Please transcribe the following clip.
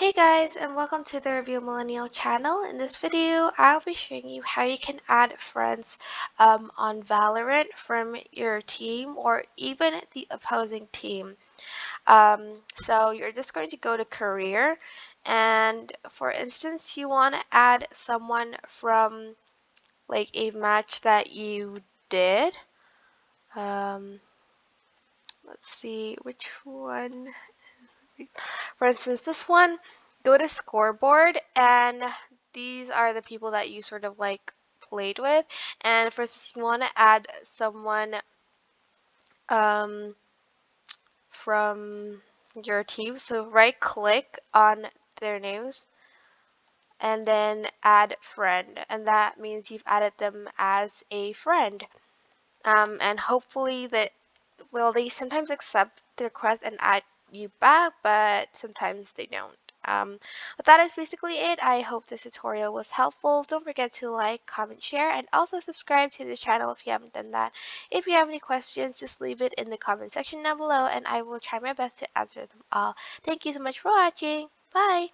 Hey guys, and welcome to the Review Millennial channel. In this video, I'll be showing you how you can add friends on Valorant from your team or even the opposing team. So you're just going to go to career, and for instance, you want to add someone from like a match that you did. Um, let's see which one. For instance, this one, go to scoreboard, and these are the people that you sort of like played with. And for instance, you want to add someone um, from your team. So right click on their names and then add friend. And that means you've added them as a friend. And hopefully that, well, they sometimes accept the request and add you back, but sometimes they don't. But that is basically it. I hope this tutorial was helpful. Don't forget to like, comment, share, and also subscribe to this channel if you haven't done that. If you have any questions, just leave it in the comment section down below, and I will try my best to answer them all. Thank you so much for watching. Bye!